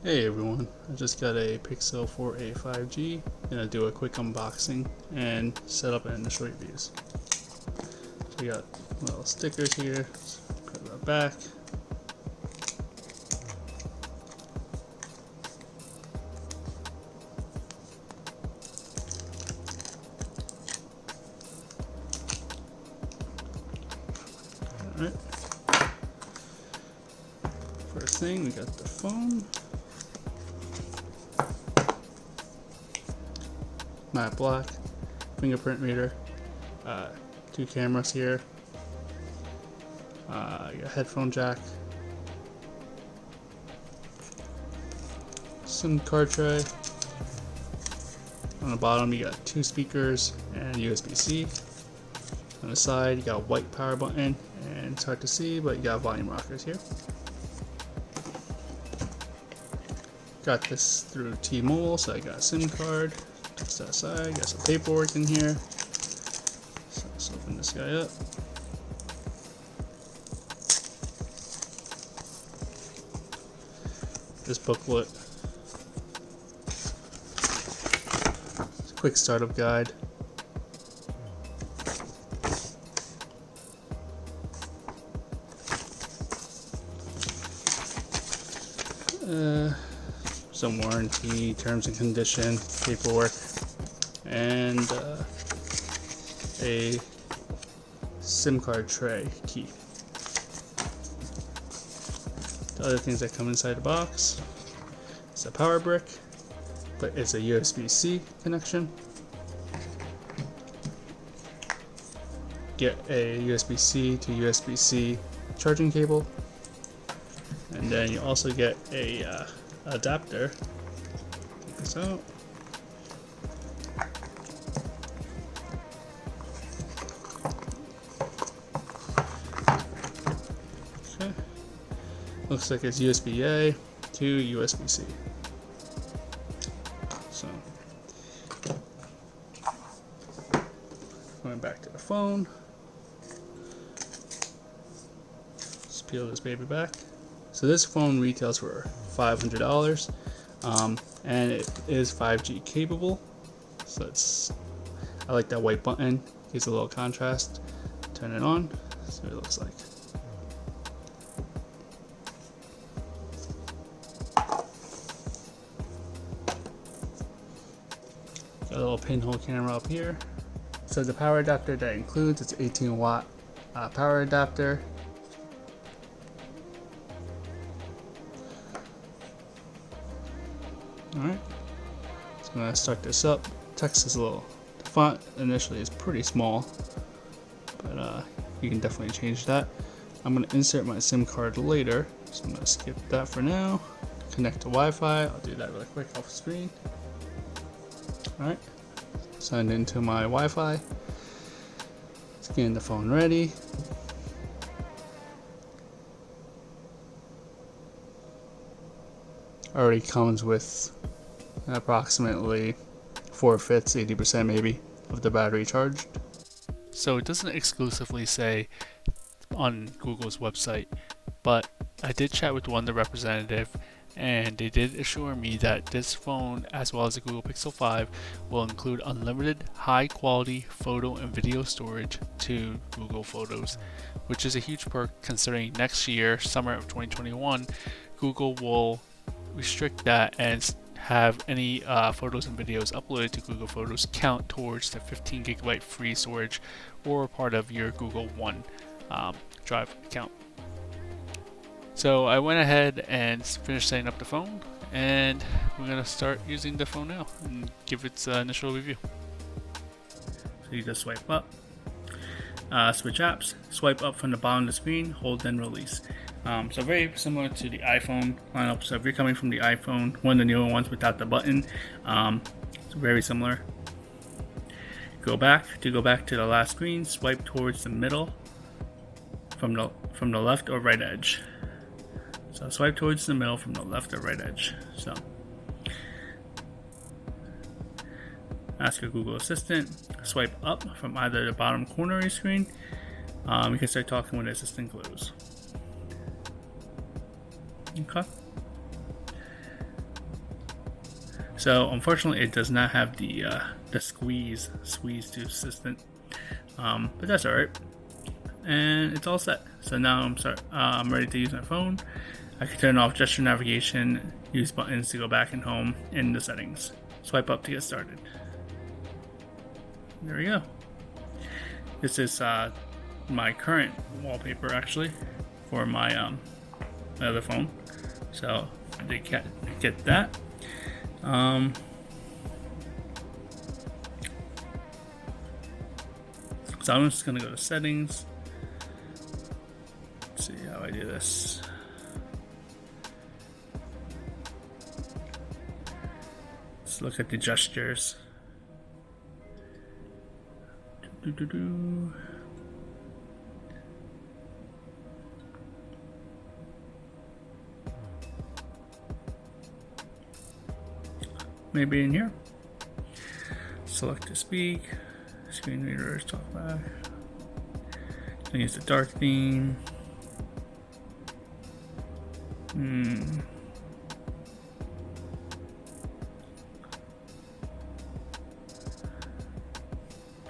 Hey everyone, I just got a Pixel 4a 5G. Gonna do a quick unboxing and set up initial reviews. So we got little stickers here, put that back. Alright. First thing, we got the phone. Matte black, fingerprint reader, two cameras here, you got headphone jack, SIM card tray. On the bottom you got two speakers and USB-C. On the side you got a white power button, and it's hard to see but you got volume rockers here. Got this through T-Mobile, so I got a SIM card. Just that side, got some paperwork in here. So let's open this guy up. This booklet. It's a quick startup guide. Some warranty, terms and condition, paperwork, and a SIM card tray key. The other things that come inside the box, it's a power brick, but it's a USB-C connection. Get a USB-C to USB-C charging cable, and then you also get a adapter. Take this out. Okay. Looks like it's USB-A to USB-C. So, going back to the phone. Let's peel this baby back. So this phone retails for $500, and it is 5G capable. So I like that white button, gives a little contrast. Turn it on, see what it looks like. Got a little pinhole camera up here. So the power adapter that includes, it's 18-watt power adapter. Alright, so I'm going to start this up. Text is a little, the font initially is pretty small, but you can definitely change that. I'm going to insert my SIM card later, so I'm going to skip that for now. Connect to Wi-Fi, I'll do that really quick off screen. Alright, signed into my Wi-Fi. Let's get the phone ready. Already comes with approximately 4/5, 80% maybe of the battery charged. So it doesn't exclusively say on Google's website, but I did chat with one of the representative, and they did assure me that this phone, as well as the Google Pixel 5, will include unlimited high quality photo and video storage to Google Photos, which is a huge perk considering next year, summer of 2021, Google will restrict that and have any photos and videos uploaded to Google Photos count towards the 15 gigabyte free storage or part of your Google One Drive account. So I went ahead and finished setting up the phone, and we're going to start using the phone now and give its initial review. So you just swipe up, switch apps, swipe up from the bottom of the screen, hold then release. So very similar to the iPhone lineup. So if you're coming from the iPhone, one of the newer ones without the button, it's very similar. Go back to the last screen, swipe towards the middle from the left or right edge. So swipe towards the middle from the left or right edge. So ask your Google Assistant, swipe up from either the bottom corner of your screen. You can start talking when the assistant glows. Okay. So unfortunately, it does not have the squeeze to assistant, but that's alright. And it's all set. So now I'm ready to use my phone. I can turn off gesture navigation, use buttons to go back and home in the settings. Swipe up to get started. There we go. This is my current wallpaper actually for my my other phone. So I did get that. So I'm just gonna go to settings. Let's see how I do this. Let's look at the gestures. Maybe in here. Select to speak. Screen readers, talk back. I use the dark theme.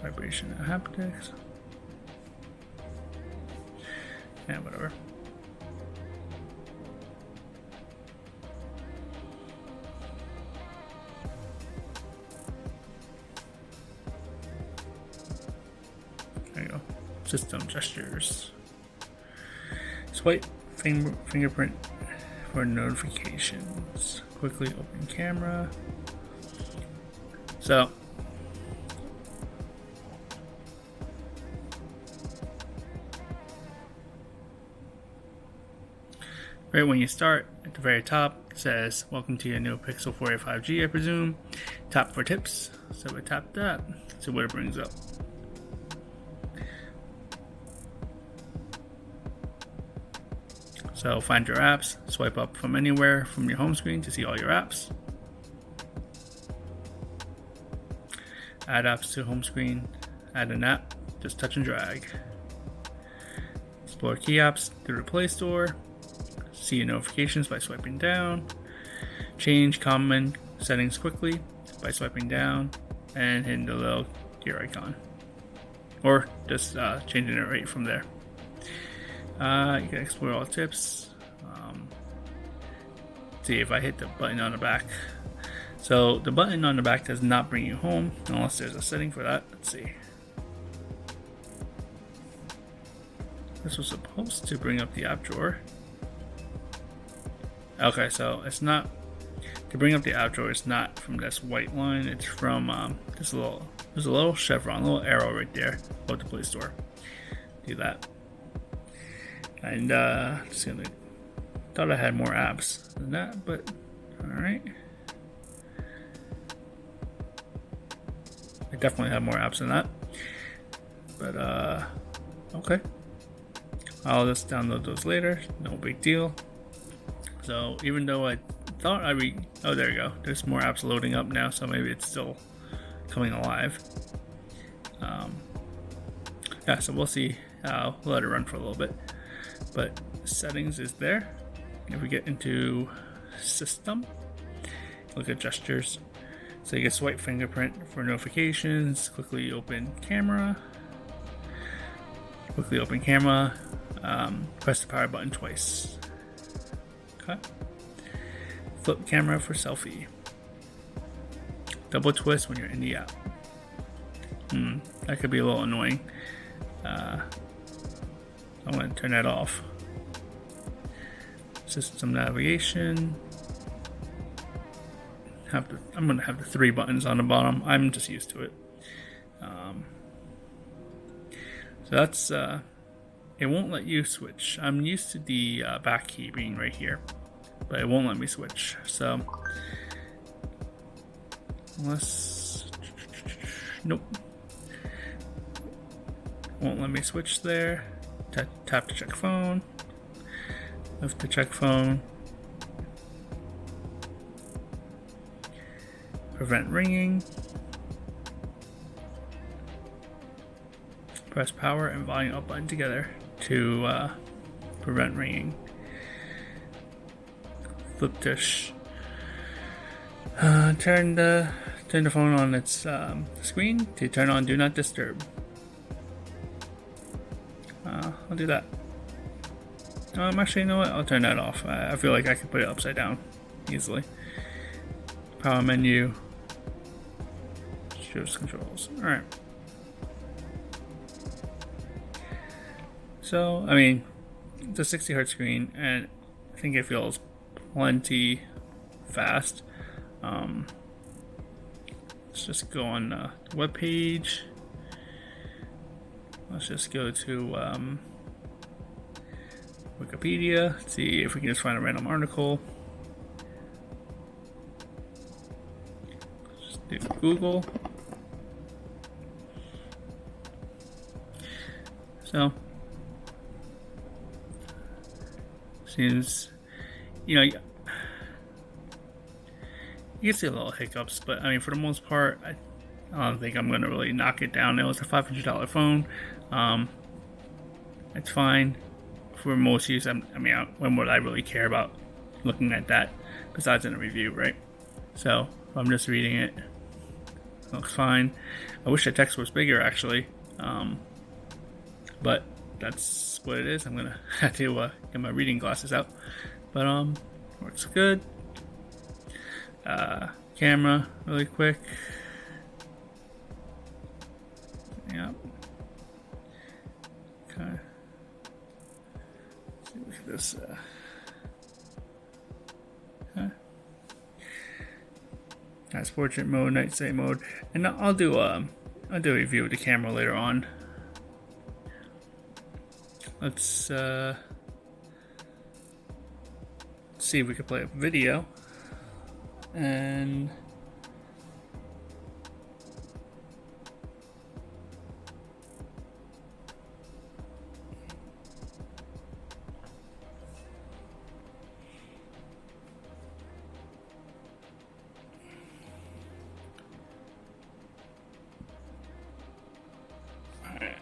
Vibration and haptics. Yeah, whatever. There you go. System gestures. Swipe fingerprint for notifications. Quickly open camera. So right when you start, at the very top, it says, "Welcome to your new Pixel 4a 5G, I presume." Tap for tips. So we tap that. See what it brings up. So find your apps. Swipe up from anywhere from your home screen to see all your apps. Add apps to home screen. Add an app. Just touch and drag. Explore key apps through the Play Store. See your notifications by swiping down. Change common settings quickly by swiping down and hitting the little gear icon. Or just changing it right from there. You can explore all tips. See if I hit the button on the back. So the button on the back does not bring you home unless there's a setting for that. Let's see. This was supposed to bring up the app drawer. Okay, so it's not to bring up the app drawer. It's not from this white line. It's from there's a little chevron, a little arrow right there above the Play Store. Do that. And just gonna thought I had more apps than that, but all right. I definitely have more apps than that, but okay. I'll just download those later. No big deal. So even though I thought oh, there you go. There's more apps loading up now, so maybe it's still coming alive. Yeah, so we'll see. We'll let it run for a little bit. But settings is there. If we get into system, look at gestures. So you get swipe fingerprint for notifications. Quickly open camera. Press the power button twice. Okay. Flip camera for selfie. Double twist when you're in the app. That could be a little annoying. I'm going to turn that off. System navigation. I'm going to have the 3 buttons on the bottom. I'm just used to it. So that's it won't let you switch. I'm used to the back key being right here, but it won't let me switch. So nope, won't let me switch there. Tap to check phone. Lift to check phone. Prevent ringing. Press power and volume up button together to prevent ringing. Flip to Turn the phone on its screen to turn on Do Not Disturb. I'll do that. Actually, you know what? I'll turn that off. I feel like I can put it upside down easily. Power menu. Shows controls. Alright. So, I mean, it's a 60 Hz screen, and I think it feels plenty fast. Let's just go on the web page. Let's just go to Wikipedia, see if we can just find a random article. Just do Google. So, seems, you know, you can see a little hiccups, but I mean, for the most part, I don't think I'm going to really knock it down. It was a $500 phone. It's fine for most use. I mean, when would I really care about looking at that besides in a review, right? So if I'm just reading it, it looks fine. I wish the text was bigger, actually, but that's what it is. I'm gonna have to get my reading glasses out, but works good. Camera, really quick. Yep. Okay. Look at this. Okay. That's portrait mode, night sight mode, and I'll do a review of the camera later on. Let's see if we can play a video. And alright.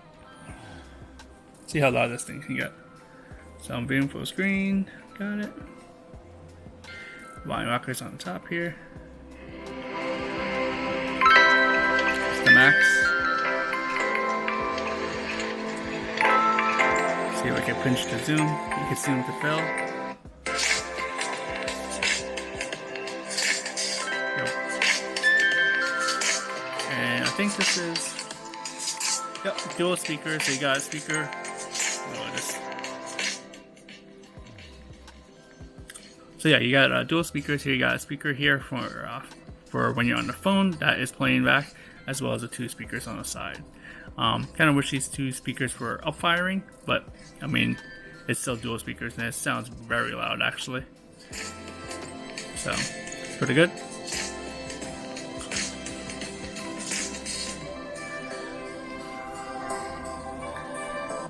See how loud this thing can get. So I'm viewing full screen, got it. Volume rockers on the top here. It's the max. See if I can pinch to zoom. You can zoom to fill. Yep. And I think this is, yep, dual speaker. So you got a speaker. So yeah, you got dual speakers here. You got a speaker here for when you're on the phone that is playing back, as well as the two speakers on the side. Kind of wish these two speakers were up firing, but I mean, it's still dual speakers and it sounds very loud actually. So it's pretty good.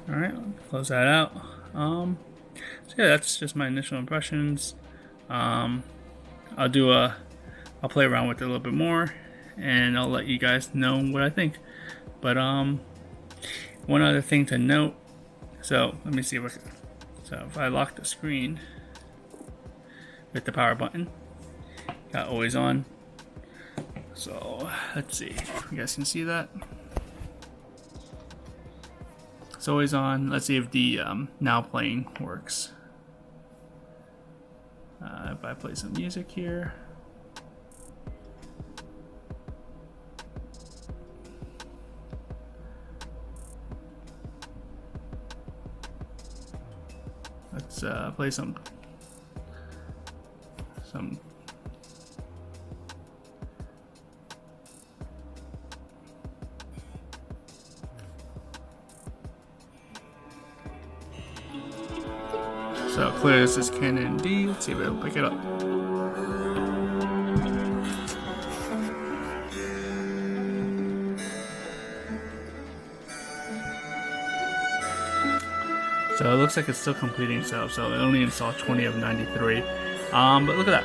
All right, close that out. So yeah, that's just my initial impressions. I'll play around with it a little bit more, and I'll let you guys know what I think. But one other thing to note. So let me see if if I lock the screen with the power button, got always on. So let's see if you guys can see that. It's always on. Let's see if the now playing works. If I play some music here. Let's play some. So clear, this is Canon D. Let's see if it'll pick it up. So it looks like it's still completing setup, so it only installed 20 of 93. But look at that.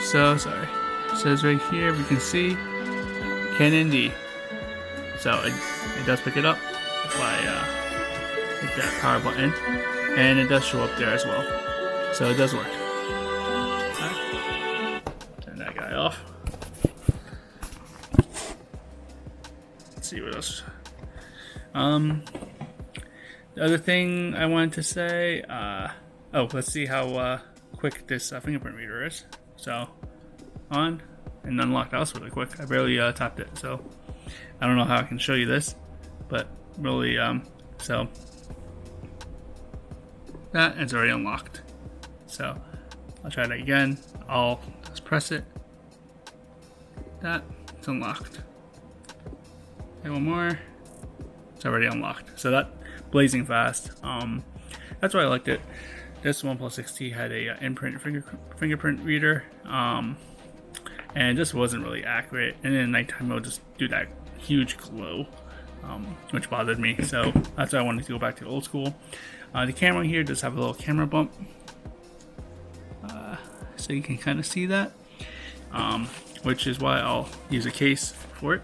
So sorry. It says right here, we can see Canon D. So it does pick it up if I hit that power button, and it does show up there as well. So it does work. Turn that guy off. Jesus. The other thing I wanted to say, let's see how quick this fingerprint reader is. So, on and unlock. That was really quick. I barely tapped it, so I don't know how I can show you this, but really, so that it's already unlocked. So I'll try that again. I'll just press it. That it's unlocked. Okay, one more. It's already unlocked. So that blazing fast. That's why I liked it. This OnePlus 6T had a in-print fingerprint reader, and this wasn't really accurate. And in nighttime, it'll just do that huge glow, which bothered me. So that's why I wanted to go back to old school. The camera here does have a little camera bump, so you can kind of see that, which is why I'll use a case for it.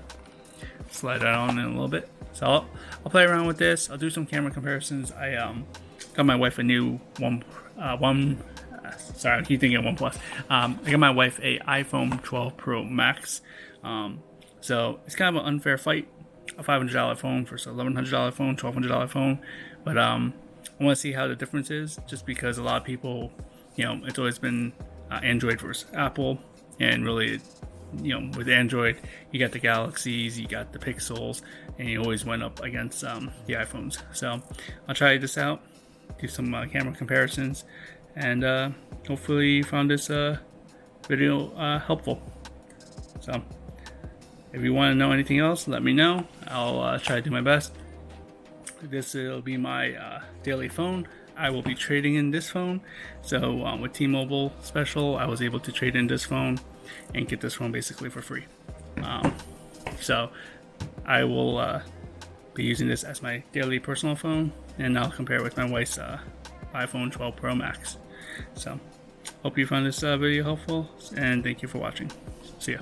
Slide that on in a little bit. So I'll play around with this. I'll do some camera comparisons. I got my wife a new sorry, I keep thinking OnePlus. I got my wife a iPhone 12 Pro Max. So it's kind of an unfair fight. A $500 phone versus a $1,100 phone, $1,200 phone. But I want to see how the difference is, just because a lot of people, it's always been Android versus Apple, and really, with Android, you got the Galaxies, you got the Pixels, and you always went up against the iPhones. So I'll try this out, do some camera comparisons, and hopefully you found this video helpful. So if you want to know anything else, let me know. I'll try to do my best. This will be my daily phone. I will be trading in this phone. So with T-Mobile special, I was able to trade in this phone and get this phone basically for free. So I will be using this as my daily personal phone, and I'll compare it with my wife's iPhone 12 Pro Max. So hope you found this video helpful, and thank you for watching. See ya.